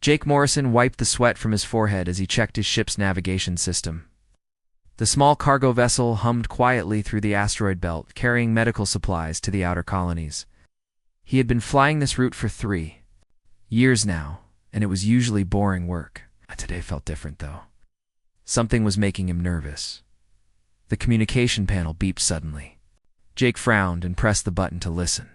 Jake Morrison wiped the sweat from his forehead as he checked his ship's navigation system. The small cargo vessel hummed quietly through the asteroid belt, carrying medical supplies to the outer colonies. He had been flying this route for 3 years now, and it was usually boring work. Today felt different, though. Something was making him nervous. The communication panel beeped suddenly. Jake frowned and pressed the button to listen.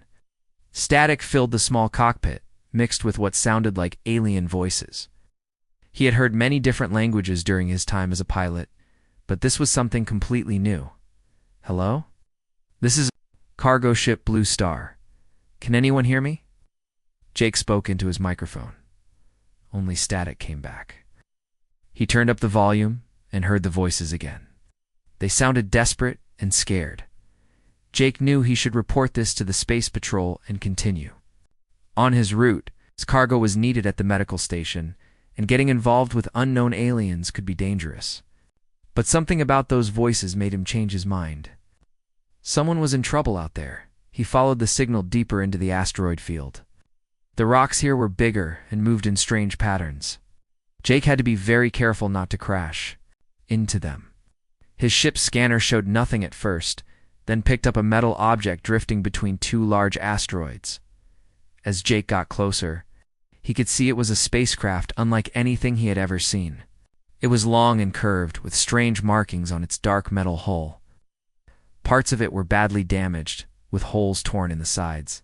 Static filled the small cockpit, mixed with what sounded like alien voices. He had heard many different languages during his time as a pilot, but this was something completely new. Hello? This is cargo ship Blue Star. Can anyone hear me? Jake spoke into his microphone. Only static came back. He turned up the volume and heard the voices again. They sounded desperate and scared. Jake knew he should report this to the Space Patrol and continue. On his route, his cargo was needed at the medical station, and getting involved with unknown aliens could be dangerous. But something about those voices made him change his mind. Someone was in trouble out there. He followed the signal deeper into the asteroid field. The rocks here were bigger and moved in strange patterns. Jake had to be very careful not to crash into them. His ship's scanner showed nothing at first, then picked up a metal object drifting between 2 large asteroids. As Jake got closer, he could see it was a spacecraft unlike anything he had ever seen. It was long and curved, with strange markings on its dark metal hull. Parts of it were badly damaged, with holes torn in the sides.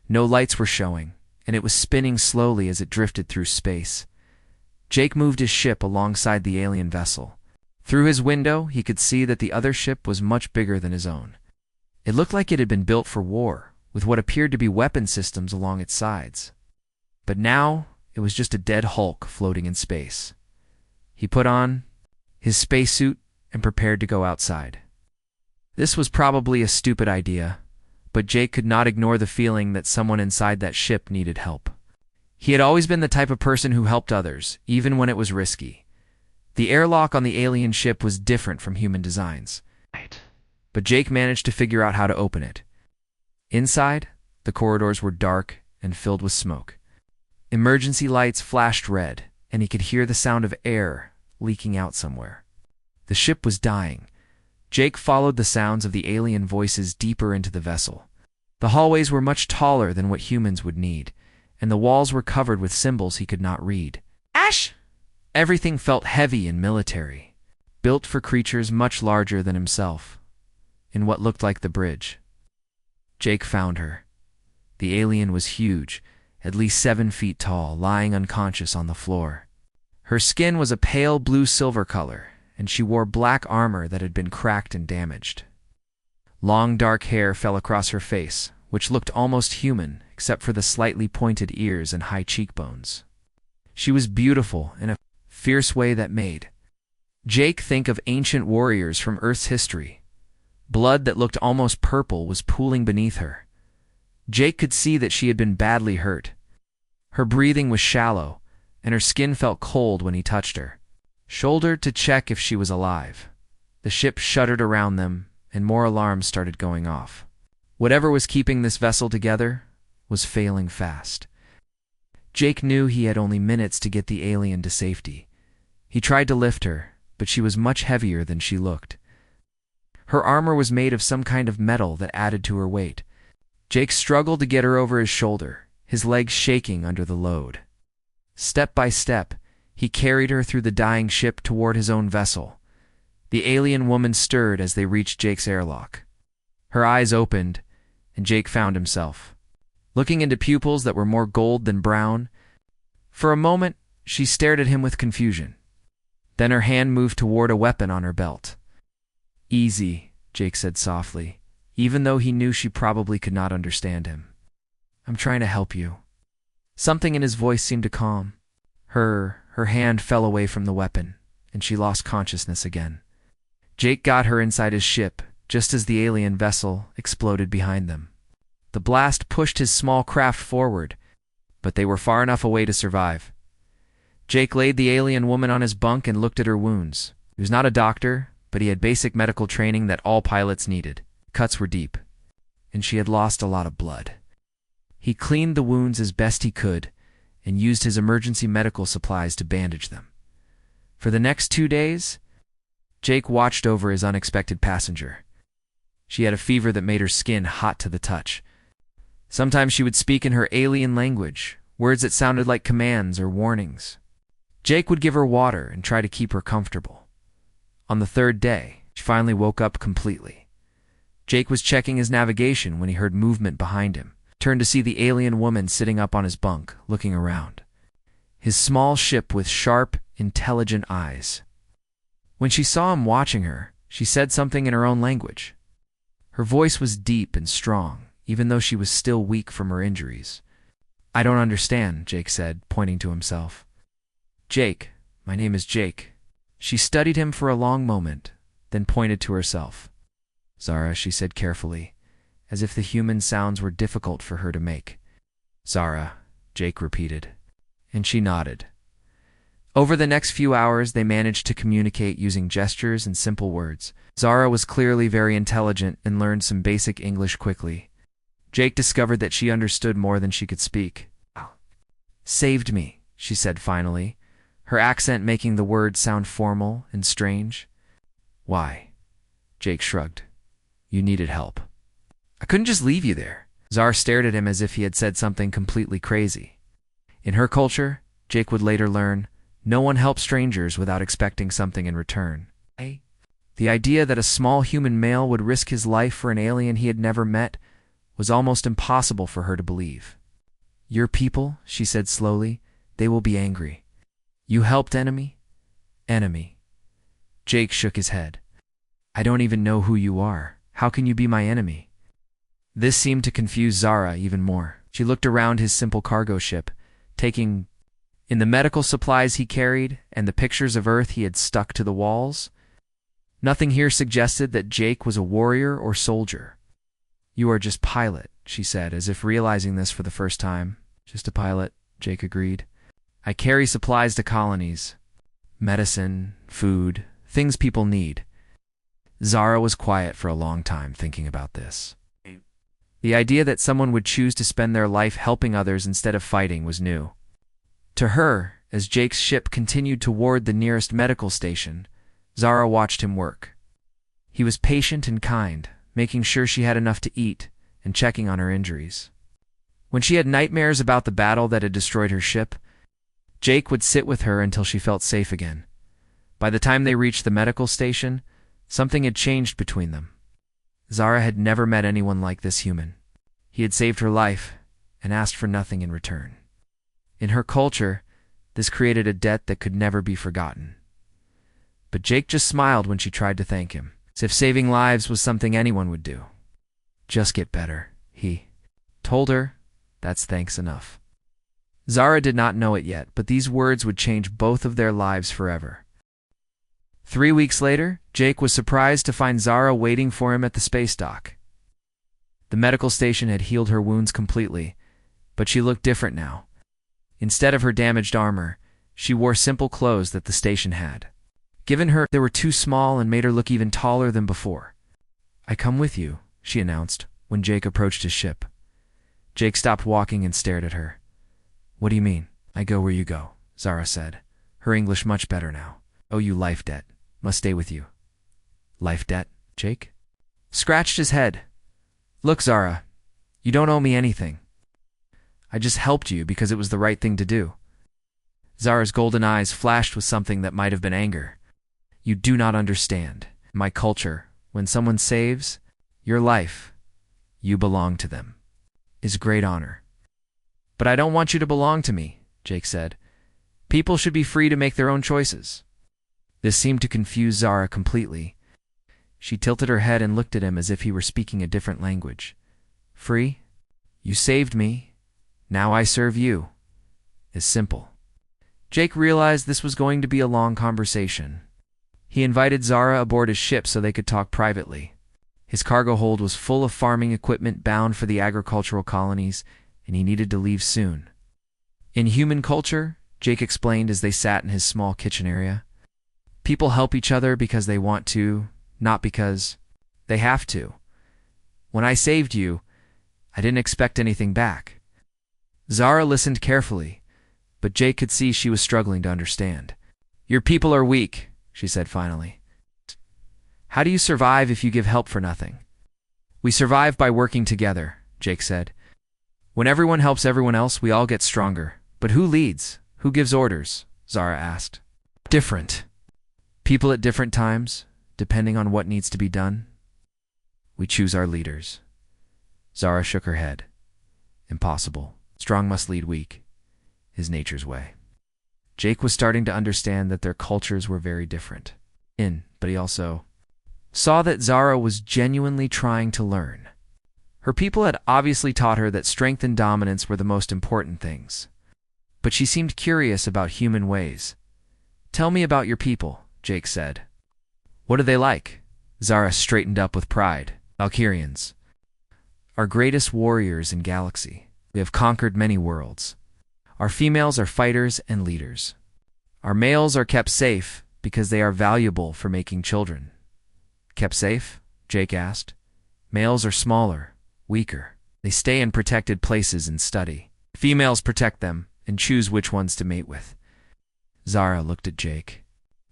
No lights were showing, and it was spinning slowly as it drifted through space. Jake moved his ship alongside the alien vessel. Through his window, he could see that the other ship was much bigger than his own. It looked like it had been built for war, with what appeared to be weapon systems along its sides. But now, it was just a dead hulk floating in space. He put on his spacesuit and prepared to go outside. This was probably a stupid idea, but Jake could not ignore the feeling that someone inside that ship needed help. He had always been the type of person who helped others, even when it was risky. The airlock on the alien ship was different from human designs. But Jake managed to figure out how to open it. Inside, the corridors were dark and filled with smoke. Emergency lights flashed red, and he could hear the sound of air leaking out somewhere. The ship was dying. Jake followed the sounds of the alien voices deeper into the vessel. The hallways were much taller than what humans would need, and the walls were covered with symbols he could not read. Ash! Everything felt heavy and military, built for creatures much larger than himself, in what looked like the bridge. Jake found her. The alien was huge, at least 7 feet tall, lying unconscious on the floor. Her skin was a pale blue-silver color, and she wore black armor that had been cracked and damaged. Long dark hair fell across her face, which looked almost human, except for the slightly pointed ears and high cheekbones. She was beautiful in a fierce way that made Jake think of ancient warriors from Earth's history. Blood that looked almost purple was pooling beneath her. Jake could see that she had been badly hurt. Her breathing was shallow, and her skin felt cold when he touched her. Shouldered to check if she was alive. The ship shuddered around them, and more alarms started going off. Whatever was keeping this vessel together was failing fast. Jake knew he had only minutes to get the alien to safety. He tried to lift her, but she was much heavier than she looked. Her armor was made of some kind of metal that added to her weight. Jake struggled to get her over his shoulder, his legs shaking under the load. Step by step, he carried her through the dying ship toward his own vessel. The alien woman stirred as they reached Jake's airlock. Her eyes opened, and Jake found himself looking into pupils that were more gold than brown. For a moment, she stared at him with confusion. Then her hand moved toward a weapon on her belt. "Easy," Jake said softly, even though he knew she probably could not understand him. "I'm trying to help you." Something in his voice seemed to calm. Her hand fell away from the weapon, and she lost consciousness again. Jake got her inside his ship, just as the alien vessel exploded behind them. The blast pushed his small craft forward, but they were far enough away to survive. Jake laid the alien woman on his bunk and looked at her wounds. He was not a doctor, but he had basic medical training that all pilots needed. Cuts were deep, and she had lost a lot of blood. He cleaned the wounds as best he could, and used his emergency medical supplies to bandage them. For the next 2 days, Jake watched over his unexpected passenger. She had a fever that made her skin hot to the touch. Sometimes she would speak in her alien language, words that sounded like commands or warnings. Jake would give her water and try to keep her comfortable. On the 3rd day, she finally woke up completely. Jake was checking his navigation when he heard movement behind him. Turned to see the alien woman sitting up on his bunk, looking around. His small ship with sharp, intelligent eyes. When she saw him watching her, she said something in her own language. Her voice was deep and strong, even though she was still weak from her injuries. "I don't understand," Jake said, pointing to himself. "Jake, my name is Jake." She studied him for a long moment, then pointed to herself. "Zara," she said carefully, as if the human sounds were difficult for her to make. "Zara," Jake repeated, and she nodded. Over the next few hours, they managed to communicate using gestures and simple words. Zara was clearly very intelligent and learned some basic English quickly. Jake discovered that she understood more than she could speak. "Saved me," she said finally, her accent making the words sound formal and strange. "Why?" Jake shrugged. "You needed help." "I couldn't just leave you there." Zara stared at him as if he had said something completely crazy. In her culture, Jake would later learn, no one helps strangers without expecting something in return. The idea that a small human male would risk his life for an alien he had never met was almost impossible for her to believe. "Your people," she said slowly, "they will be angry. You helped enemy?" "Enemy." Jake shook his head. "I don't even know who you are. How can you be my enemy?" This seemed to confuse Zara even more. She looked around his simple cargo ship, taking in the medical supplies he carried and the pictures of Earth he had stuck to the walls. Nothing here suggested that Jake was a warrior or soldier. "You are just pilot," she said, as if realizing this for the first time. "Just a pilot," Jake agreed. "I carry supplies to colonies. Medicine, food, things people need." Zara was quiet for a long time thinking about this. The idea that someone would choose to spend their life helping others instead of fighting was new. To her, as Jake's ship continued toward the nearest medical station, Zara watched him work. He was patient and kind, making sure she had enough to eat and checking on her injuries. When she had nightmares about the battle that had destroyed her ship, Jake would sit with her until she felt safe again. By the time they reached the medical station, something had changed between them. Zara had never met anyone like this human. He had saved her life and asked for nothing in return. In her culture, this created a debt that could never be forgotten. But Jake just smiled when she tried to thank him, as if saving lives was something anyone would do. "Just get better," he told her. "That's thanks enough." Zara did not know it yet, but these words would change both of their lives forever. 3 weeks later, Jake was surprised to find Zara waiting for him at the space dock. The medical station had healed her wounds completely, but she looked different now. Instead of her damaged armor, she wore simple clothes that the station had. Given her, they were too small and made her look even taller than before. "I come with you," she announced when Jake approached his ship. Jake stopped walking and stared at her. "What do you mean?" "I go where you go," Zara said, her English much better now. "Owe you life debt. Must stay with you." "Life debt?" Jake scratched his head. "Look, Zara, you don't owe me anything. I just helped you because it was the right thing to do." Zara's golden eyes flashed with something that might have been anger. "You do not understand. In my culture, when someone saves your life, you belong to them. Is great honor." "But I don't want you to belong to me," Jake said. "People should be free to make their own choices." This seemed to confuse Zara completely. She tilted her head and looked at him as if he were speaking a different language. "Free? You saved me. Now I serve you." It's simple. Jake realized this was going to be a long conversation. He invited Zara aboard his ship so they could talk privately. His cargo hold was full of farming equipment bound for the agricultural colonies, and he needed to leave soon. In human culture, Jake explained as they sat in his small kitchen area, people help each other because they want to, not because they have to. When I saved you, I didn't expect anything back. Zara listened carefully, but Jake could see she was struggling to understand. Your people are weak, she said finally. How do you survive if you give help for nothing? We survive by working together, Jake said. When everyone helps everyone else, we all get stronger. But who leads? Who gives orders? Zara asked. Different. People at different times, depending on what needs to be done. We choose our leaders. Zara shook her head. Impossible. Strong must lead weak. His nature's way. Jake was starting to understand that their cultures were very different. But he also saw that Zara was genuinely trying to learn. Her people had obviously taught her that strength and dominance were the most important things. But she seemed curious about human ways. Tell me about your people, Jake said. What are they like? Zara straightened up with pride. Valkyrians. Our greatest warriors in galaxy. We have conquered many worlds. Our females are fighters and leaders. Our males are kept safe because they are valuable for making children. Kept safe? Jake asked. Males are smaller, weaker. They stay in protected places and study. Females protect them and choose which ones to mate with. Zara looked at Jake.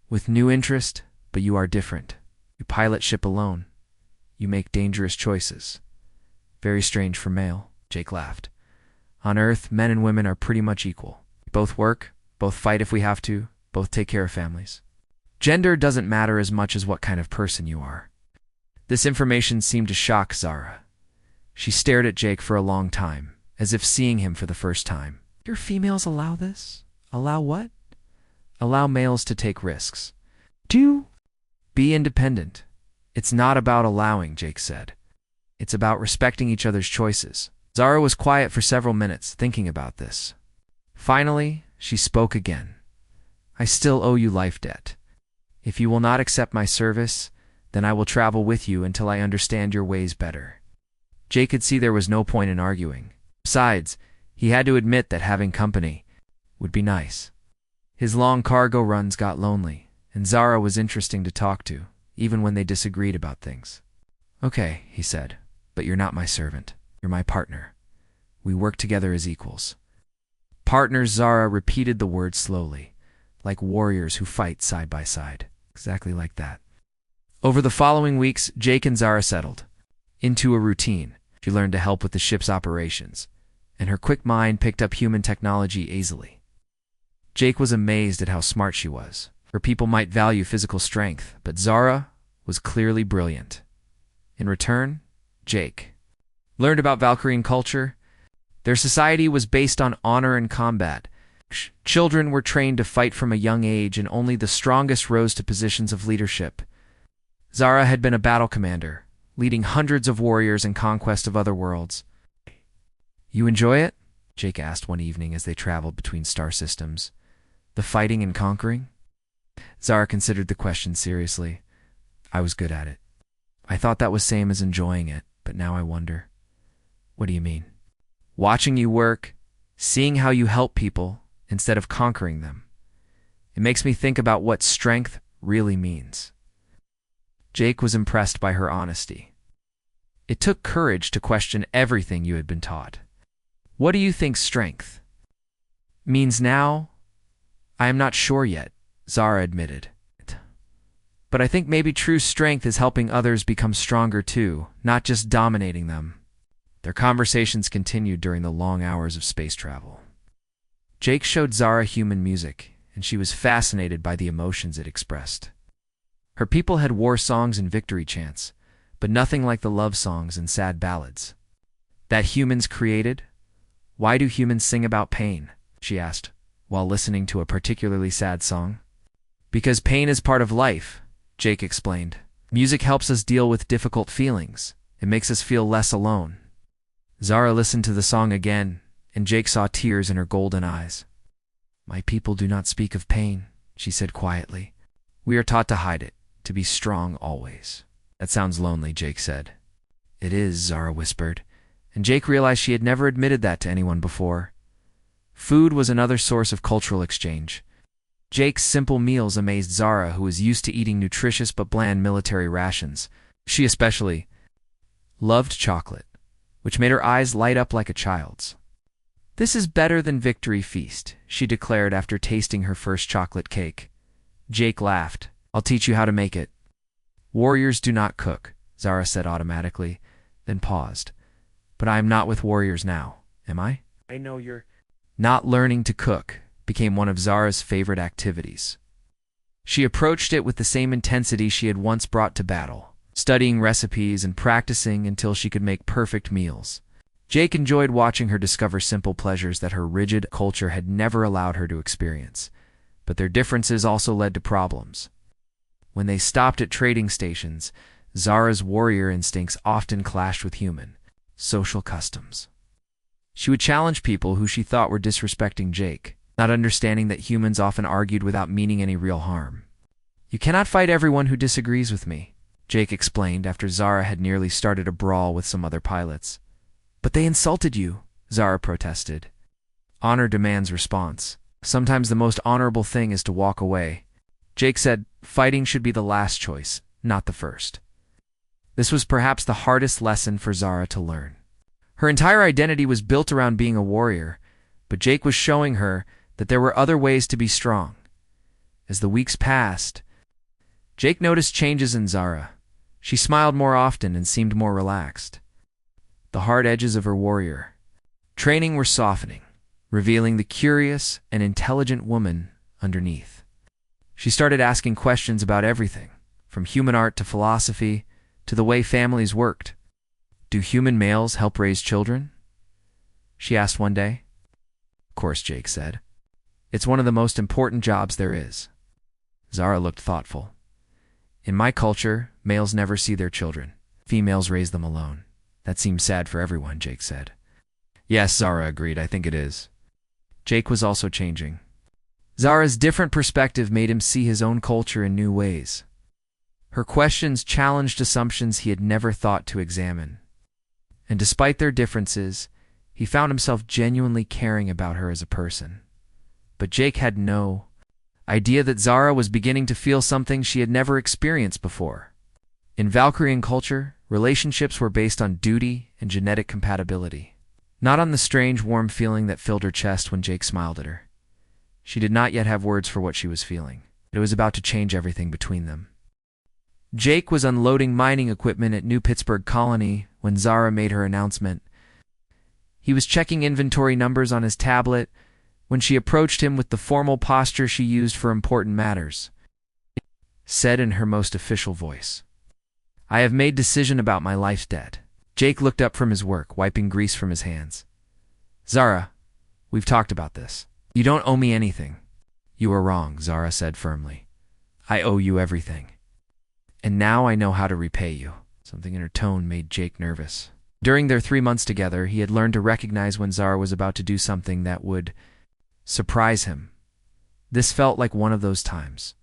With new interest, but you are different. You pilot ship alone. You make dangerous choices. Very strange for male, Jake laughed. On Earth, men and women are pretty much equal. We both work, both fight if we have to, both take care of families. Gender doesn't matter as much as what kind of person you are. This information seemed to shock Zara. She stared at Jake for a long time, as if seeing him for the first time. Your females allow this? Allow what? Allow males to take risks. Be independent. It's not about allowing, Jake said. It's about respecting each other's choices. Zara was quiet for several minutes, thinking about this. Finally, she spoke again. I still owe you life debt. If you will not accept my service, then I will travel with you until I understand your ways better. Jake could see there was no point in arguing. Besides, he had to admit that having company would be nice. His long cargo runs got lonely, and Zara was interesting to talk to, even when they disagreed about things. Okay, he said, but you're not my servant. You're my partner. We work together as equals. Partners, Zara repeated the word slowly, like warriors who fight side by side. Exactly like that. Over the following weeks, Jake and Zara settled into a routine. She learned to help with the ship's operations, and her quick mind picked up human technology easily. Jake was amazed at how smart she was. Her people might value physical strength, but Zara was clearly brilliant. In return, Jake learned about Valkyrian culture. Their society was based on honor and combat. Children were trained to fight from a young age, and only the strongest rose to positions of leadership. Zara had been a battle commander, leading hundreds of warriors in conquest of other worlds. You enjoy it? Jake asked one evening as they traveled between star systems. The fighting and conquering? Zara considered the question seriously. I was good at it. I thought that was same as enjoying it, but now I wonder. What do you mean? Watching you work, seeing how you help people instead of conquering them. It makes me think about what strength really means. Jake was impressed by her honesty. It took courage to question everything you had been taught. What do you think strength means now? I am not sure yet, Zara admitted. But I think maybe true strength is helping others become stronger too, not just dominating them. Their conversations continued during the long hours of space travel. Jake showed Zara human music, and she was fascinated by the emotions it expressed. Her people had war songs and victory chants, but nothing like the love songs and sad ballads that humans created. Why do humans sing about pain? She asked, while listening to a particularly sad song. Because pain is part of life, Jake explained. Music helps us deal with difficult feelings. It makes us feel less alone. Zara listened to the song again, and Jake saw tears in her golden eyes. My people do not speak of pain, she said quietly. We are taught to hide it, to be strong always. That sounds lonely, Jake said. It is, Zara whispered, and Jake realized she had never admitted that to anyone before. Food was another source of cultural exchange. Jake's simple meals amazed Zara, who was used to eating nutritious but bland military rations. She especially loved chocolate, which made her eyes light up like a child's. "This is better than Victory Feast," she declared after tasting her first chocolate cake. Jake laughed. "I'll teach you how to make it." "Warriors do not cook," Zara said automatically, then paused. "But I am not with warriors now, am I?" "I know you're—" Not learning to cook became one of Zara's favorite activities. She approached it with the same intensity she had once brought to battle, studying recipes and practicing until she could make perfect meals. Jake enjoyed watching her discover simple pleasures that her rigid culture had never allowed her to experience, but their differences also led to problems. When they stopped at trading stations, Zara's warrior instincts often clashed with human, social customs. She would challenge people who she thought were disrespecting Jake, not understanding that humans often argued without meaning any real harm. "You cannot fight everyone who disagrees with me," Jake explained after Zara had nearly started a brawl with some other pilots. "But they insulted you," Zara protested. "Honor demands response. Sometimes the most honorable thing is to walk away." Jake said fighting should be the last choice, not the first. This was perhaps the hardest lesson for Zara to learn. Her entire identity was built around being a warrior, but Jake was showing her that there were other ways to be strong. As the weeks passed, Jake noticed changes in Zara. She smiled more often and seemed more relaxed. The hard edges of her warrior training were softening, revealing the curious and intelligent woman underneath. She started asking questions about everything, from human art to philosophy to the way families worked. "Do human males help raise children?" she asked one day. "Of course," Jake said. "It's one of the most important jobs there is." Zara looked thoughtful. "In my culture, males never see their children. Females raise them alone." "That seems sad for everyone," Jake said. "Yes," Zara agreed, "I think it is." Jake was also changing. Zara's different perspective made him see his own culture in new ways. Her questions challenged assumptions he had never thought to examine. And despite their differences, he found himself genuinely caring about her as a person. But Jake had no idea that Zara was beginning to feel something she had never experienced before. In Valkyrian culture, relationships were based on duty and genetic compatibility, not on the strange, warm feeling that filled her chest when Jake smiled at her. She did not yet have words for what she was feeling. It was about to change everything between them. Jake was unloading mining equipment at New Pittsburgh Colony when Zara made her announcement. He was checking inventory numbers on his tablet when she approached him with the formal posture she used for important matters. Said in her most official voice, "I have made decision about my life's debt." Jake looked up from his work, wiping grease from his hands. "Zara, we've talked about this. You don't owe me anything." "You are wrong," Zara said firmly. "I owe you everything. And now I know how to repay you." Something in her tone made Jake nervous. During their 3 months together, he had learned to recognize when Zara was about to do something that would surprise him. This felt like one of those times.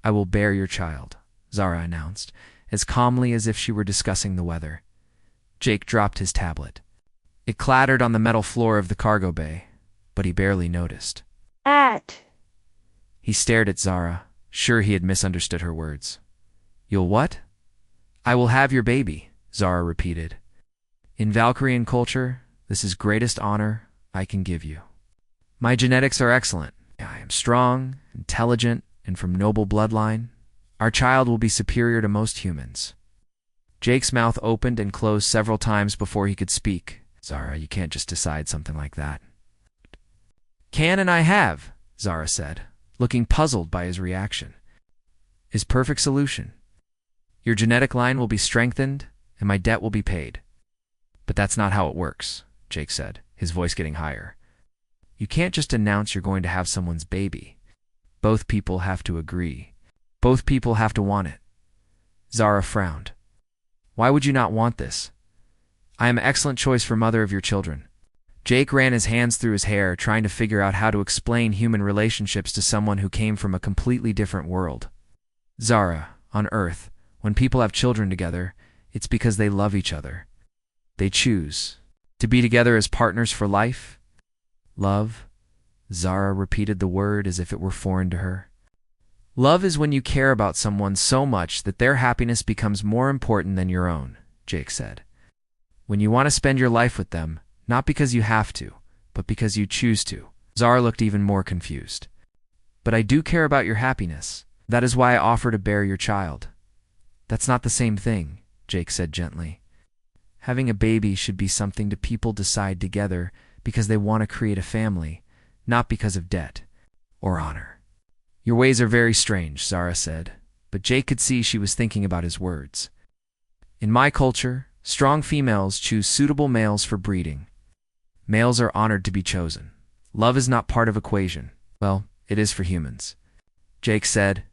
"I will bear your child," Zara announced, as calmly as if she were discussing the weather. Jake dropped his tablet. It clattered on the metal floor of the cargo bay, but he barely noticed. He stared at Zara, sure he had misunderstood her words. "You'll what?" "I will have your baby," Zara repeated. "In Valkyrian culture, this is greatest honor I can give you. My genetics are excellent. I am strong, intelligent, and from noble bloodline. Our child will be superior to most humans." Jake's mouth opened and closed several times before he could speak. "Zara, you can't just decide something like that." "Can and I have," Zara said, looking puzzled by his reaction. "His perfect solution. Your genetic line will be strengthened, and my debt will be paid." "But that's not how it works," Jake said, his voice getting higher. "You can't just announce you're going to have someone's baby. Both people have to agree. Both people have to want it." Zara frowned. "Why would you not want this?" "I am an excellent choice for mother of your children." Jake ran his hands through his hair, trying to figure out how to explain human relationships to someone who came from a completely different world. "Zara, on Earth, when people have children together, it's because they love each other. They choose to be together as partners for life." "Love?" Zara repeated the word as if it were foreign to her. "Love is when you care about someone so much that their happiness becomes more important than your own," Jake said. "When you want to spend your life with them, not because you have to, but because you choose to. Zara looked even more confused. But I do care about your happiness. That is why I offer to bear your child. That's not the same thing, Jake said gently. Having a baby should be something people decide together because they want to create a family, not because of debt or honor. Your ways are very strange, Zara said, but Jake could see she was thinking about his words. In my culture, strong females choose suitable males for breeding. Males are honored to be chosen. Love is not part of equation. Well, it is for humans. Jake said,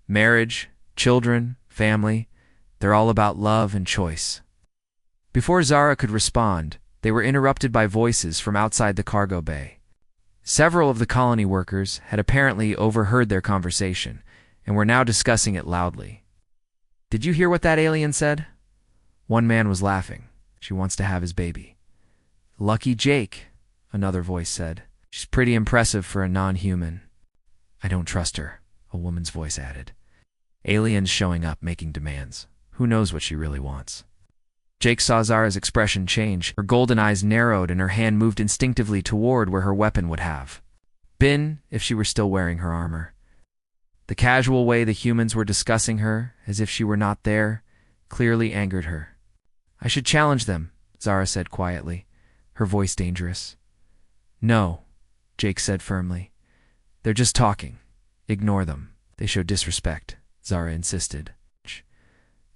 marriage, children, family, they're all about love and choice. Before Zara could respond, they were interrupted by voices from outside the cargo bay. Several of the colony workers had apparently overheard their conversation and were now discussing it loudly. Did you hear what that alien said? One man was laughing. She wants to have his baby. Lucky Jake, another voice said. She's pretty impressive for a non-human. I don't trust her, a woman's voice added. Aliens showing up making demands. Who knows what she really wants? Jake saw Zara's expression change. Her golden eyes narrowed and her hand moved instinctively toward where her weapon would have been if she were still wearing her armor. The casual way the humans were discussing her, as if she were not there, clearly angered her. I should challenge them, Zara said quietly, her voice dangerous. No, Jake said firmly. They're just talking. Ignore them. They show disrespect, Zara insisted.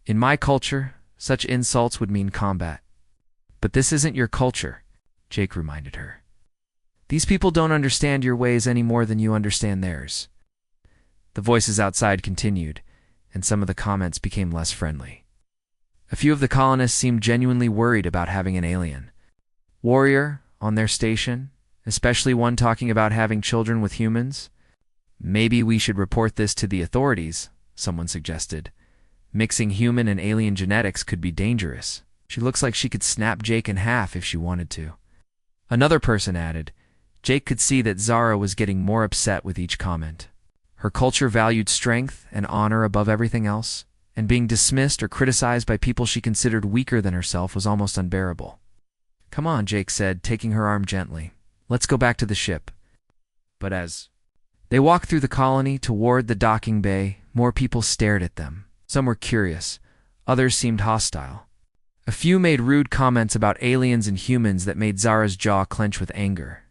In my culture, such insults would mean combat. But this isn't your culture, Jake reminded her. These people don't understand your ways any more than you understand theirs. The voices outside continued, and some of the comments became less friendly. A few of the colonists seemed genuinely worried about having an alien warrior on their station, especially one talking about having children with humans. Maybe we should report this to the authorities, someone suggested. Mixing human and alien genetics could be dangerous. She looks like she could snap Jake in half if she wanted to. Another person added. Jake could see that Zara was getting more upset with each comment. Her culture valued strength and honor above everything else, and being dismissed or criticized by people she considered weaker than herself was almost unbearable. Come on, Jake said, taking her arm gently. Let's go back to the ship. But as they walked through the colony toward the docking bay, more people stared at them. Some were curious. Others seemed hostile. A few made rude comments about aliens and humans that made Zara's jaw clench with anger.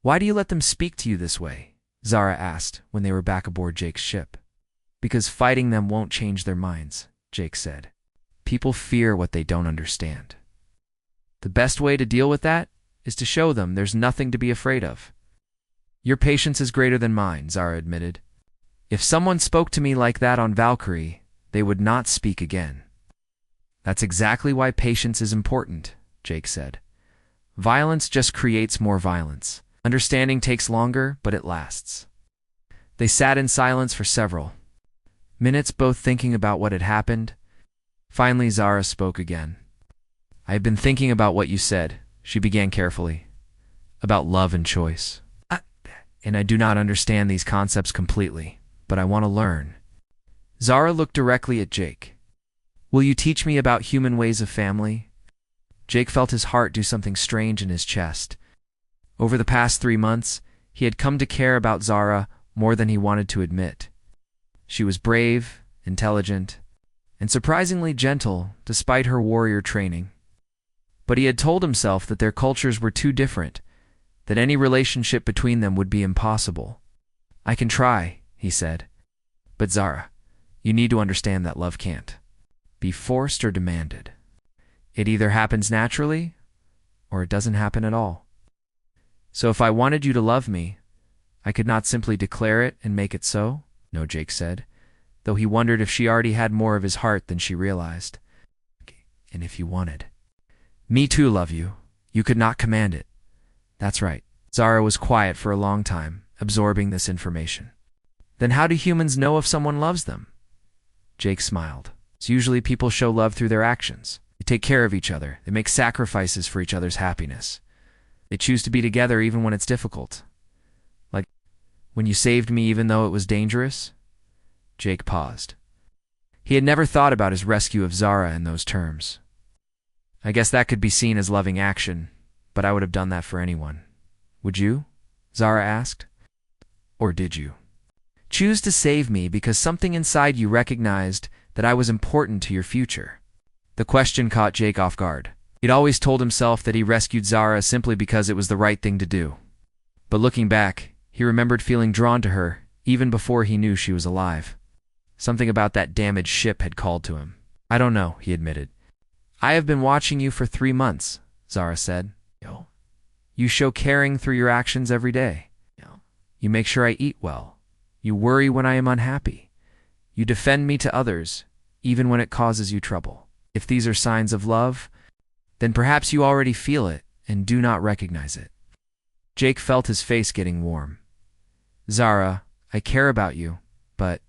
Why do you let them speak to you this way? Zara asked when they were back aboard Jake's ship. Because fighting them won't change their minds, Jake said. People fear what they don't understand. The best way to deal with that is to show them there's nothing to be afraid of. Your patience is greater than mine, Zara admitted. If someone spoke to me like that on Valkyrie, they would not speak again. That's exactly why patience is important, Jake said. Violence just creates more violence. Understanding takes longer, but it lasts. They sat in silence for several minutes, both thinking about what had happened. Finally, Zara spoke again. I have been thinking about what you said, she began carefully, about love and choice. And I do not understand these concepts completely, but I want to learn. Zara looked directly at Jake. Will you teach me about human ways of family? Jake felt his heart do something strange in his chest. Over the past 3 months, he had come to care about Zara more than he wanted to admit. She was brave, intelligent, and surprisingly gentle despite her warrior training. But he had told himself that their cultures were too different, that any relationship between them would be impossible. I can try, he said. But Zara, you need to understand that love can't be forced or demanded. It either happens naturally, or it doesn't happen at all. So if I wanted you to love me, I could not simply declare it and make it so? No, Jake said, though he wondered if she already had more of his heart than she realized. And if you wanted me to love you, you could not command it. That's right. Zara was quiet for a long time, absorbing this information. Then how do humans know if someone loves them? Jake smiled. It's usually people show love through their actions. They take care of each other. They make sacrifices for each other's happiness. They choose to be together even when it's difficult. Like when you saved me even though it was dangerous? Jake paused. He had never thought about his rescue of Zara in those terms. I guess that could be seen as loving action, but I would have done that for anyone. would you? Zara asked. Or did you choose to save me because something inside you recognized that I was important to your future? The question caught Jake off guard. He'd always told himself that he rescued Zara simply because it was the right thing to do. But looking back, he remembered feeling drawn to her even before he knew she was alive. Something about that damaged ship had called to him. I don't know, he admitted. I have been watching you for 3 months, Zara said. You show caring through your actions every day. You make sure I eat well. You worry when I am unhappy. You defend me to others, even when it causes you trouble. If these are signs of love, then perhaps you already feel it and do not recognize it. Jake felt his face getting warm. Zara, I care about you, but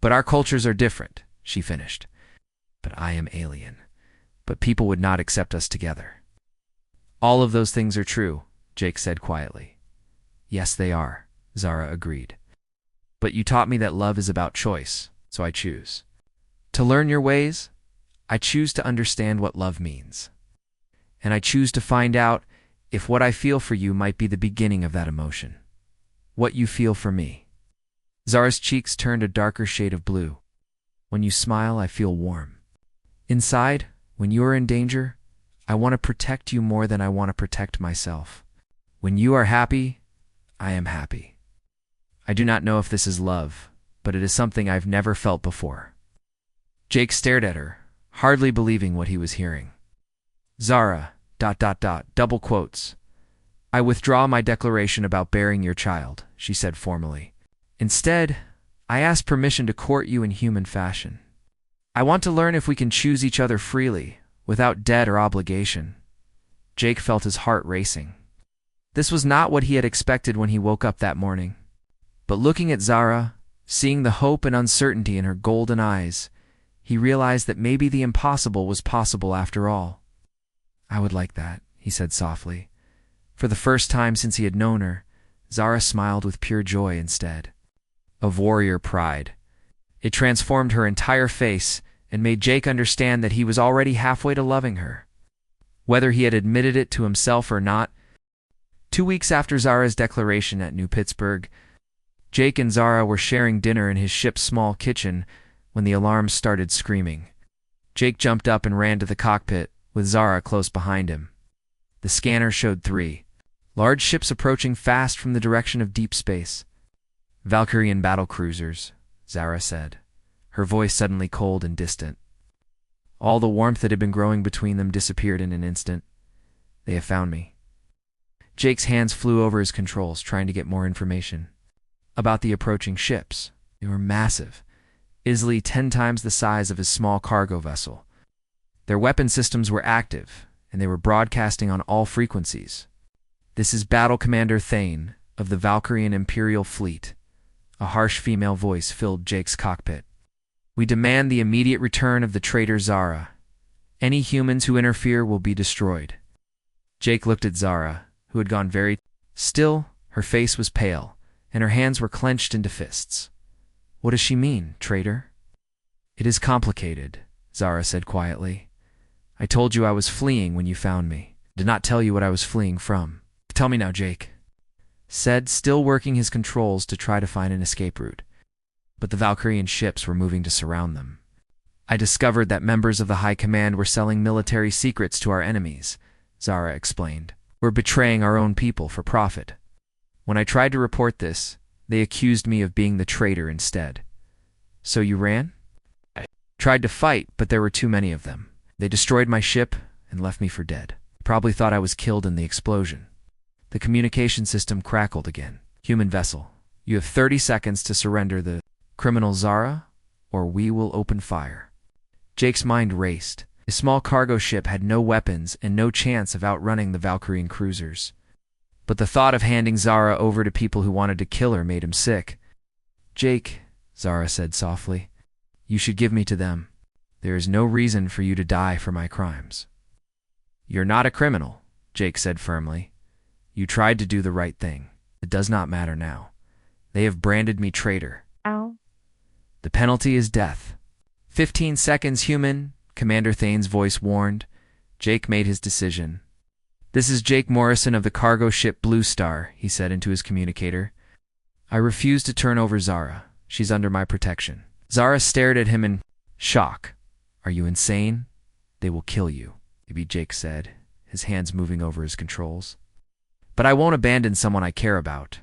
our cultures are different, she finished. But I am alien. But people would not accept us together. All of those things are true, Jake said quietly. Yes, they are, Zara agreed. But you taught me that love is about choice, so I choose. To learn your ways, I choose to understand what love means. And I choose to find out if what I feel for you might be the beginning of that emotion. What you feel for me. Zara's cheeks turned a darker shade of blue. When you smile, I feel warm. Inside, when you are in danger, I want to protect you more than I want to protect myself. When you are happy, I am happy. I do not know if this is love, but it is something I've never felt before. Jake stared at her, hardly believing what he was hearing. Zara, ... double quotes. I withdraw my declaration about bearing your child, she said formally. Instead, I ask permission to court you in human fashion. I want to learn if we can choose each other freely, without debt or obligation. Jake felt his heart racing. This was not what he had expected when he woke up that morning. But looking at Zara, seeing the hope and uncertainty in her golden eyes, he realized that maybe the impossible was possible after all. I would like that, he said softly. For the first time since he had known her, Zara smiled with pure joy instead. Of warrior pride. It transformed her entire face and made Jake understand that he was already halfway to loving her. Whether he had admitted it to himself or not, 2 weeks after Zara's declaration at New Pittsburgh, Jake and Zara were sharing dinner in his ship's small kitchen when the alarm started screaming. Jake jumped up and ran to the cockpit, with Zara close behind him. The scanner showed 3 large ships approaching fast from the direction of deep space. Valkyrian battle cruisers, Zara said, her voice suddenly cold and distant. All the warmth that had been growing between them disappeared in an instant. They have found me. Jake's hands flew over his controls, trying to get more information. About the approaching ships. They were massive, easily 10 times the size of his small cargo vessel. Their weapon systems were active, and they were broadcasting on all frequencies. This is Battle Commander Thane of the Valkyrian Imperial Fleet. A harsh female voice filled Jake's cockpit. We demand the immediate return of the traitor Zara. Any humans who interfere will be destroyed. Jake looked at Zara, who had gone very still. Her face was pale, and her hands were clenched into fists. What does she mean, traitor? It is complicated, Zara said quietly. I told you I was fleeing when you found me. I did not tell you what I was fleeing from. Tell me now, Jake, said, still working his controls to try to find an escape route. But the Valkyrian ships were moving to surround them. I discovered that members of the High Command were selling military secrets to our enemies, Zara explained. We're betraying our own people for profit. When I tried to report this, they accused me of being the traitor instead. So you ran? I tried to fight, but there were too many of them. They destroyed my ship and left me for dead. Probably thought I was killed in the explosion. The communication system crackled again. Human vessel, you have 30 seconds to surrender the criminal Zara, or we will open fire. Jake's mind raced. His small cargo ship had no weapons and no chance of outrunning the Valkyrian cruisers. But the thought of handing Zara over to people who wanted to kill her made him sick. Jake, Zara said softly, you should give me to them. There is no reason for you to die for my crimes. You're not a criminal, Jake said firmly. You tried to do the right thing. It does not matter now. They have branded me traitor. Ow. The penalty is death. 15 seconds, human, Commander Thane's voice warned. Jake made his decision. "This is Jake Morrison of the cargo ship Blue Star," he said into his communicator. "I refuse to turn over Zara. She's under my protection." Zara stared at him in shock. "Are you insane? They will kill you," maybe Jake said, his hands moving over his controls. "But I won't abandon someone I care about."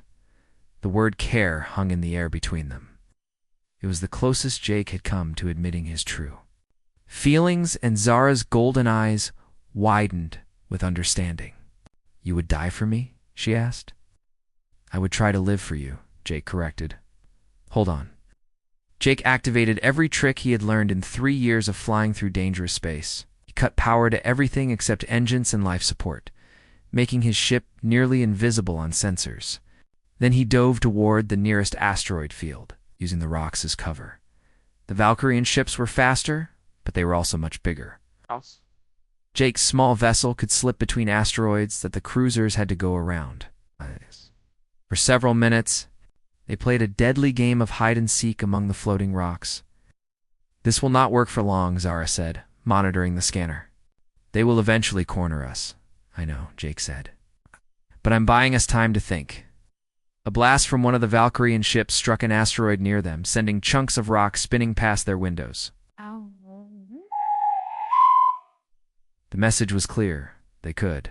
The word care hung in the air between them. It was the closest Jake had come to admitting his true feelings, and Zara's golden eyes widened with understanding. "You would die for me?" she asked. "I would try to live for you," Jake corrected. "Hold on." Jake activated every trick he had learned in 3 years of flying through dangerous space. He cut power to everything except engines and life support, making his ship nearly invisible on sensors. Then he dove toward the nearest asteroid field, using the rocks as cover. The Valkyrian ships were faster, but they were also much bigger. Jake's small vessel could slip between asteroids that the cruisers had to go around. For several minutes, they played a deadly game of hide-and-seek among the floating rocks. "This will not work for long," Zara said, monitoring the scanner. "They will eventually corner us." "I know," Jake said. "But I'm buying us time to think." A blast from one of the Valkyrian ships struck an asteroid near them, sending chunks of rock spinning past their windows. The message was clear. They could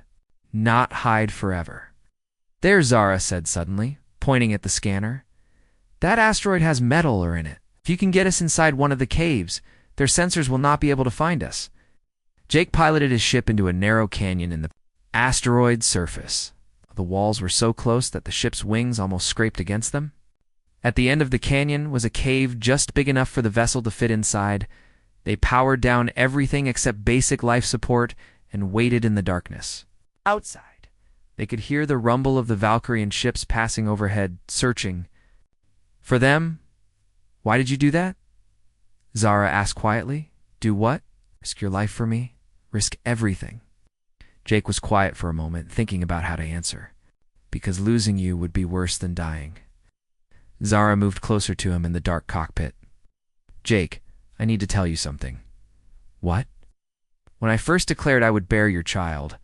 not hide forever. "There," Zara said suddenly, pointing at the scanner. "That asteroid has metal in it. If you can get us inside one of the caves, their sensors will not be able to find us." Jake piloted his ship into a narrow canyon in the asteroid's surface. The walls were so close that the ship's wings almost scraped against them. At the end of the canyon was a cave just big enough for the vessel to fit inside. They powered down everything except basic life support and waited in the darkness. Outside, they could hear the rumble of the Valkyrian ships passing overhead, searching for them. "Why did you do that?" Zara asked quietly. "Do what?" "Risk your life for me? Risk everything." Jake was quiet for a moment, thinking about how to answer. "Because losing you would be worse than dying." Zara moved closer to him in the dark cockpit. "Jake, I need to tell you something." "What?" "When I first declared I would bear your child,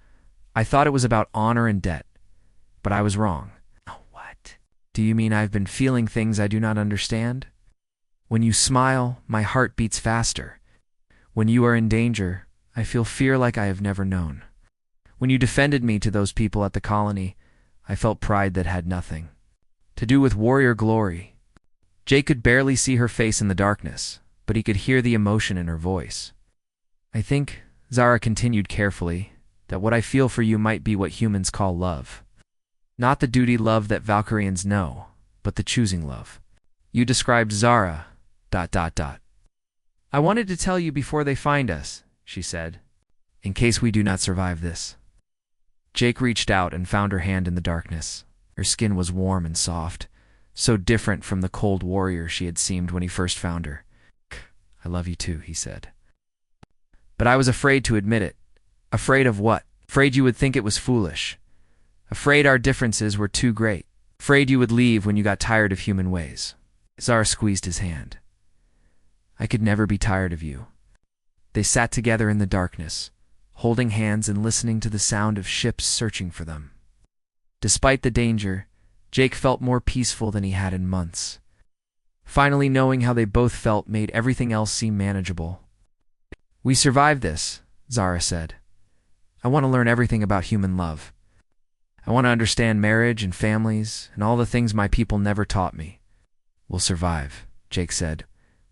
I thought it was about honor and debt. But I was wrong." "Oh, what?" "Do you mean I've been feeling things I do not understand? When you smile, my heart beats faster. When you are in danger, I feel fear like I have never known. When you defended me to those people at the colony, I felt pride that had nothing to do with warrior glory." Jake could barely see her face in the darkness, but he could hear the emotion in her voice. "I think," Zara continued carefully, "that what I feel for you might be what humans call love. Not the duty love that Valkyrians know, but the choosing love. You described Zara... ... I wanted to tell you before they find us," she said, "in case we do not survive this." Jake reached out and found her hand in the darkness. Her skin was warm and soft, so different from the cold warrior she had seemed when he first found her. "I love you too," he said. "But I was afraid to admit it." "Afraid of what?" "Afraid you would think it was foolish. Afraid our differences were too great. Afraid you would leave when you got tired of human ways." Zara squeezed his hand. "I could never be tired of you." They sat together in the darkness, holding hands and listening to the sound of ships searching for them. Despite the danger, Jake felt more peaceful than he had in months. Finally knowing how they both felt made everything else seem manageable. "We survived this," Zara said. "I want to learn everything about human love. I want to understand marriage and families and all the things my people never taught me." "We'll survive," Jake said,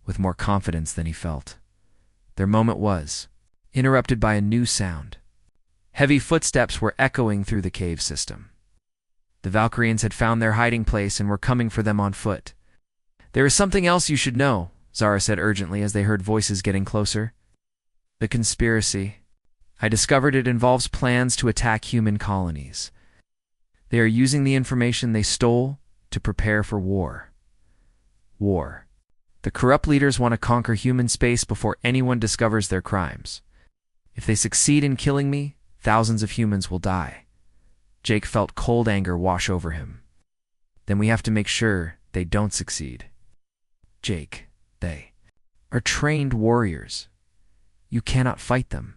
with more confidence than he felt. Their moment was interrupted by a new sound. Heavy footsteps were echoing through the cave system. The Valkyrians had found their hiding place and were coming for them on foot. "There is something else you should know," Zara said urgently as they heard voices getting closer. "The conspiracy. I discovered it involves plans to attack human colonies. They are using the information they stole to prepare for war. War. The corrupt leaders want to conquer human space before anyone discovers their crimes. If they succeed in killing me, thousands of humans will die." Jake felt cold anger wash over him. "Then we have to make sure they don't succeed." "Jake, they are trained warriors. You cannot fight them."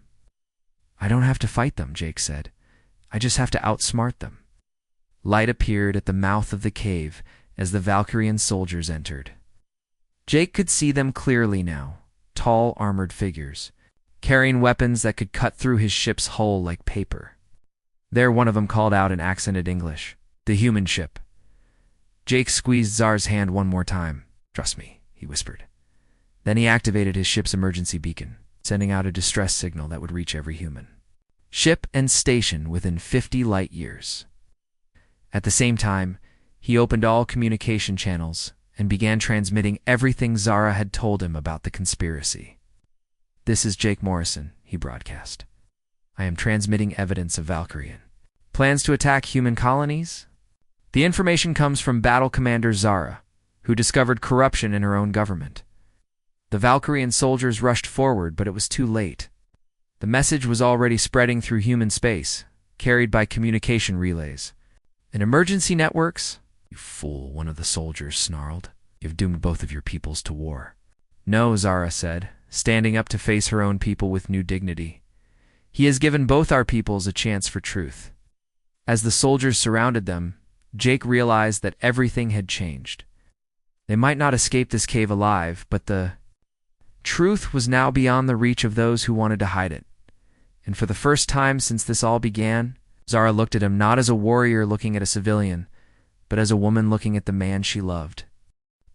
"I don't have to fight them," Jake said. I just have to outsmart them. Light appeared at the mouth of the cave as the Valkyrian soldiers entered. Jake could see them clearly now, tall armored figures, carrying weapons that could cut through his ship's hull like paper. There, one of them called out in accented English, "The human ship." Jake squeezed Zar's hand one more time. "Trust me," he whispered. Then he activated his ship's emergency beacon, sending out a distress signal that would reach every human ship and station within 50 light years. At the same time, he opened all communication channels and began transmitting everything Zara had told him about the conspiracy. "This is Jake Morrison," he broadcast. "I am transmitting evidence of Valkyrian plans to attack human colonies. The information comes from Battle Commander Zara, who discovered corruption in her own government. The Valkyrian soldiers rushed forward, but it was too late. The message was already spreading through human space, carried by communication relays. And emergency networks?" "You fool," one of the soldiers snarled. "You've doomed both of your peoples to war." "No," Zara said, standing up to face her own people with new dignity. "He has given both our peoples a chance for truth." As the soldiers surrounded them, Jake realized that everything had changed. They might not escape this cave alive, but the truth was now beyond the reach of those who wanted to hide it. And for the first time since this all began, Zara looked at him not as a warrior looking at a civilian, but as a woman looking at the man she loved.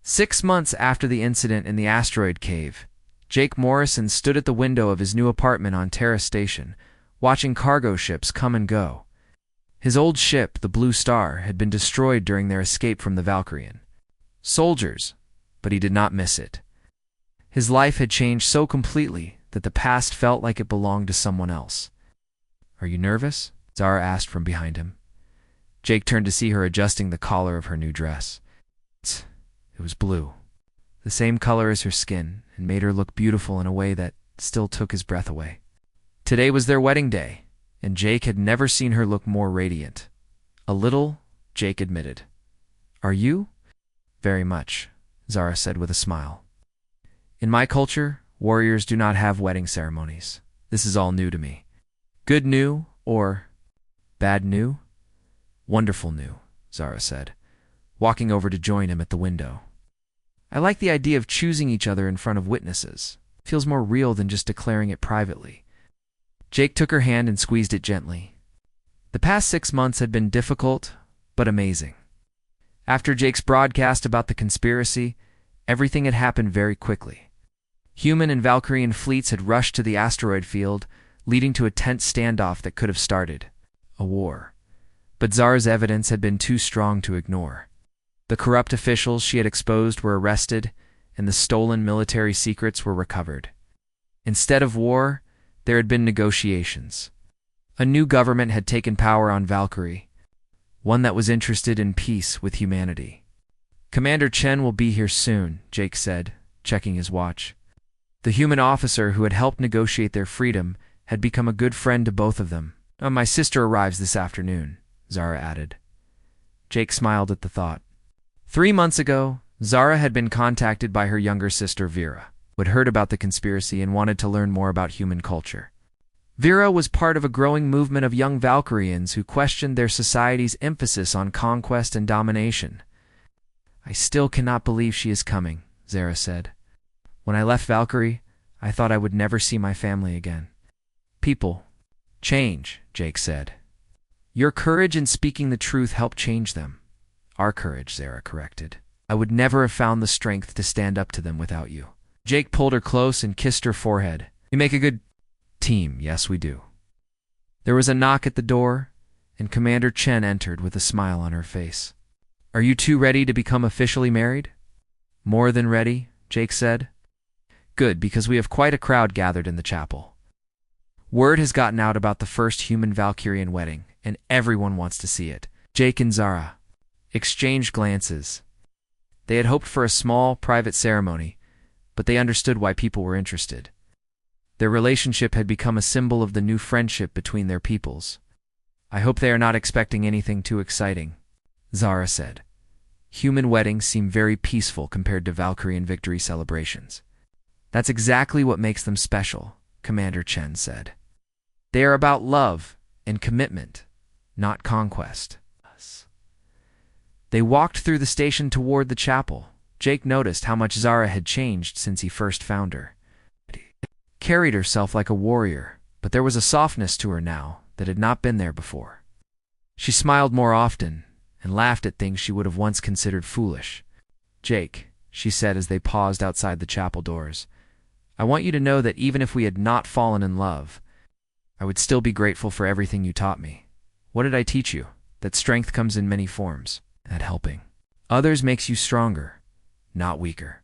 6 months after the incident in the asteroid cave, Jake Morrison stood at the window of his new apartment on Terra Station, watching cargo ships come and go. His old ship, the Blue Star, had been destroyed during their escape from the Valkyrian soldiers, but he did not miss it. His life had changed so completely that the past felt like it belonged to someone else. "Are you nervous?" Zara asked from behind him. Jake turned to see her adjusting the collar of her new dress. It was blue, the same color as her skin, and made her look beautiful in a way that still took his breath away. Today was their wedding day, and Jake had never seen her look more radiant. "A little," Jake admitted. "Are you?" "Very much," Zara said with a smile. "In my culture, warriors do not have wedding ceremonies. This is all new to me." "Good new or bad new?" "Wonderful new," Zara said, walking over to join him at the window. "I like the idea of choosing each other in front of witnesses. It feels more real than just declaring it privately." Jake took her hand and squeezed it gently. The past 6 months had been difficult, but amazing. After Jake's broadcast about the conspiracy, everything had happened very quickly. Human and Valkyrian fleets had rushed to the asteroid field, leading to a tense standoff that could have started a war. But Zara's evidence had been too strong to ignore. The corrupt officials she had exposed were arrested, and the stolen military secrets were recovered. Instead of war, there had been negotiations. A new government had taken power on Valkyrie, one that was interested in peace with humanity. "Commander Chen will be here soon," Jake said, checking his watch. The human officer who had helped negotiate their freedom had become a good friend to both of them. "My sister arrives this afternoon," Zara added. Jake smiled at the thought. 3 months ago, Zara had been contacted by her younger sister Vera, who had heard about the conspiracy and wanted to learn more about human culture. Vera was part of a growing movement of young Valkyrians who questioned their society's emphasis on conquest and domination. "I still cannot believe she is coming," Zara said. "When I left Valkyrie, I thought I would never see my family again." "People change," Jake said. "Your courage in speaking the truth helped change them." "Our courage," Zara corrected. "I would never have found the strength to stand up to them without you." Jake pulled her close and kissed her forehead. "We make a good team, yes we do." There was a knock at the door, and Commander Chen entered with a smile on her face. "Are you two ready to become officially married?" "More than ready," Jake said. "Good, because we have quite a crowd gathered in the chapel. Word has gotten out about the first human Valkyrian wedding, and everyone wants to see it." Jake and Zara exchanged glances. They had hoped for a small, private ceremony, but they understood why people were interested. Their relationship had become a symbol of the new friendship between their peoples. "I hope they are not expecting anything too exciting," Zara said. "Human weddings seem very peaceful compared to Valkyrian victory celebrations." "That's exactly what makes them special," Commander Chen said. "They are about love and commitment, not conquest. They walked through the station toward the chapel. Jake noticed how much Zara had changed since he first found her. Carried herself like a warrior, but there was a softness to her now that had not been there before. She smiled more often and laughed at things she would have once considered foolish. "Jake," she said as they paused outside the chapel doors, "I want you to know that even if we had not fallen in love, I would still be grateful for everything you taught me. What did I teach you? That strength comes in many forms, that helping others makes you stronger, not weaker.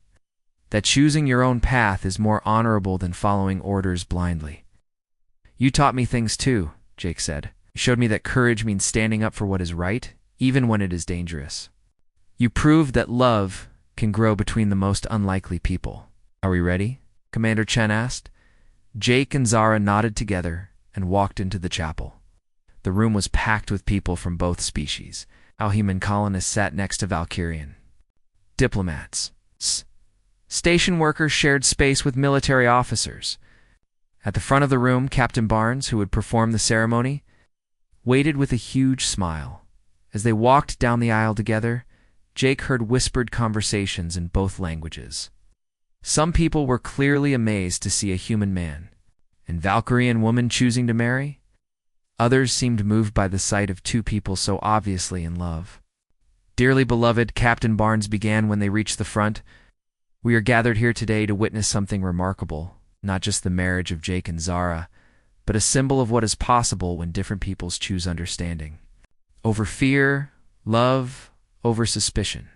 That choosing your own path is more honorable than following orders blindly. You taught me things too," Jake said. "You showed me that courage means standing up for what is right, even when it is dangerous. You proved that love can grow between the most unlikely people." "Are we ready?" Commander Chen asked. Jake and Zara nodded together and walked into the chapel. The room was packed with people from both species. Alhuman colonists sat next to Valkyrian diplomats. Station workers shared space with military officers. At the front of the room, Captain Barnes, who would perform the ceremony, waited with a huge smile. As they walked down the aisle together, Jake heard whispered conversations in both languages. Some people were clearly amazed to see a human man and Valkyrian woman choosing to marry. Others seemed moved by the sight of two people so obviously in love. "Dearly beloved," Captain Barnes began when they reached the front, "we are gathered here today to witness something remarkable, not just the marriage of Jake and Zara, but a symbol of what is possible when different peoples choose understanding. Over fear, love, over suspicion."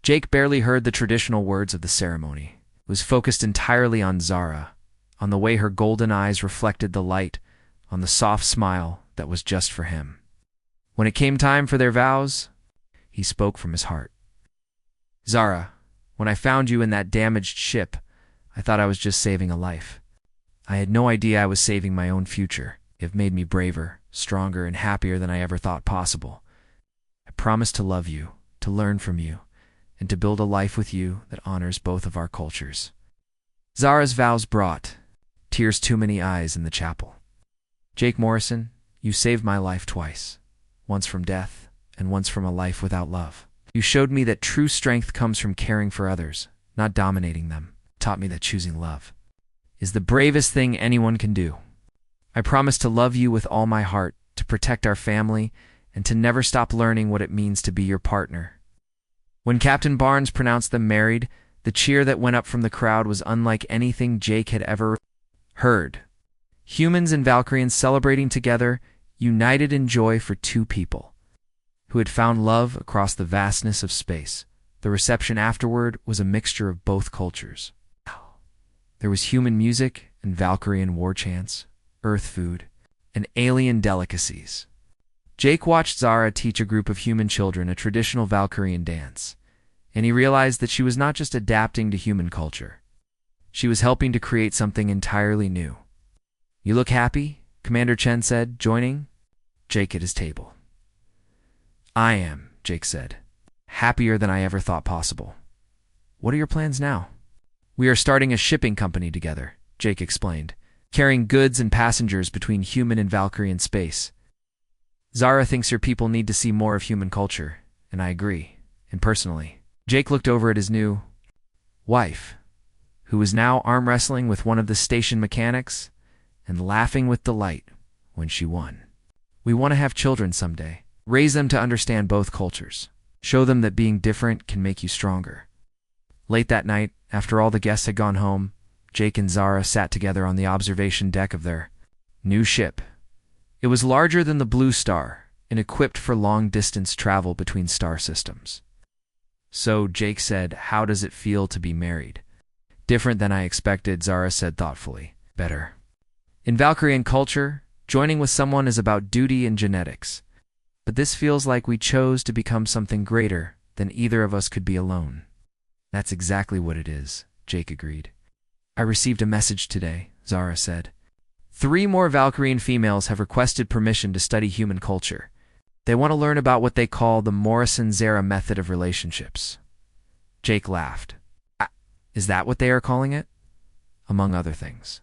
Jake barely heard the traditional words of the ceremony. It was focused entirely on Zara, on the way her golden eyes reflected the light, on the soft smile that was just for him. When it came time for their vows, he spoke from his heart. "Zara, when I found you in that damaged ship, I thought I was just saving a life. I had no idea I was saving my own future. You have made me braver, stronger, and happier than I ever thought possible. I promise to love you, to learn from you, and to build a life with you that honors both of our cultures." Zara's vows brought tears too many eyes in the chapel. "Jake Morrison, you saved my life twice, once from death and once from a life without love. You showed me that true strength comes from caring for others, not dominating them. Taught me that choosing love is the bravest thing anyone can do. I promise to love you with all my heart, to protect our family, and to never stop learning what it means to be your partner." When Captain Barnes pronounced them married, the cheer that went up from the crowd was unlike anything Jake had ever heard. Humans and Valkyrians celebrating together, united in joy for two people who had found love across the vastness of space. The reception afterward was a mixture of both cultures. There was human music and Valkyrian war chants, earth food, and alien delicacies. Jake watched Zara teach a group of human children a traditional Valkyrian dance, and he realized that she was not just adapting to human culture. She was helping to create something entirely new. "You look happy," Commander Chen said, joining Jake at his table. "I am," Jake said, "happier than I ever thought possible." "What are your plans now?" "We are starting a shipping company together," Jake explained, "carrying goods and passengers between human and Valkyrian space. Zara thinks your people need to see more of human culture, and I agree, impersonally." Jake looked over at his new wife, who was now arm wrestling with one of the station mechanics and laughing with delight when she won. "We want to have children someday. Raise them to understand both cultures. Show them that being different can make you stronger." Late that night, after all the guests had gone home, Jake and Zara sat together on the observation deck of their new ship. It was larger than the Blue Star and equipped for long-distance travel between star systems. "So," Jake said, "how does it feel to be married?" "Different than I expected," Zara said thoughtfully. "Better. In Valkyrian culture, joining with someone is about duty and genetics. But this feels like we chose to become something greater than either of us could be alone." "That's exactly what it is," Jake agreed. "I received a message today," Zara said. 3 more Valkyrian females have requested permission to study human culture. They want to learn about what they call the Morrison-Zara method of relationships. Jake laughed. "Is that what they are calling it?" "Among other things.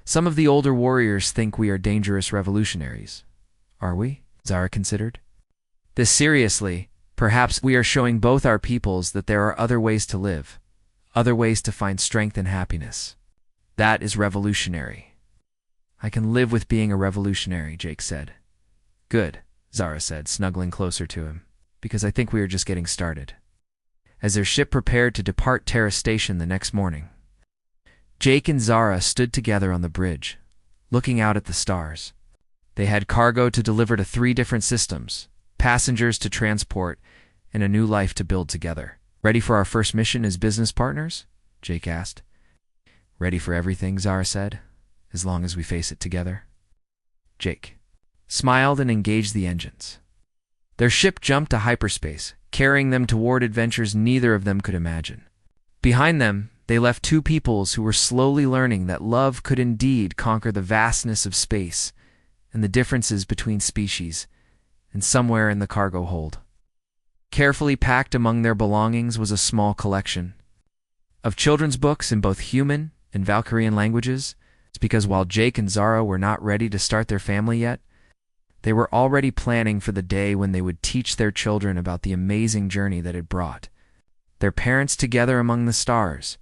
Some of the older warriors think we are dangerous revolutionaries." "Are we?" Zara considered. This seriously, perhaps we are showing both our peoples that there are other ways to live, other ways to find strength and happiness. That is revolutionary. I can live with being a revolutionary, Jake said. Good, Zara said, snuggling closer to him, because I think we are just getting started. As their ship prepared to depart Terra Station the next morning, Jake and Zara stood together on the bridge, looking out at the stars. They had cargo to deliver to 3 different systems, passengers to transport, and a new life to build together. Ready for our first mission as business partners? Jake asked. Ready for everything, Zara said, as long as we face it together. Jake smiled and engaged the engines. Their ship jumped to hyperspace, carrying them toward adventures neither of them could imagine. Behind them, they left 2 peoples who were slowly learning that love could indeed conquer the vastness of space and the differences between species, and somewhere in the cargo hold, carefully packed among their belongings, was a small collection of children's books in both human and Valkyrian languages. It's because while Jake and Zara were not ready to start their family yet, they were already planning for the day when they would teach their children about the amazing journey that had brought their parents together among the stars,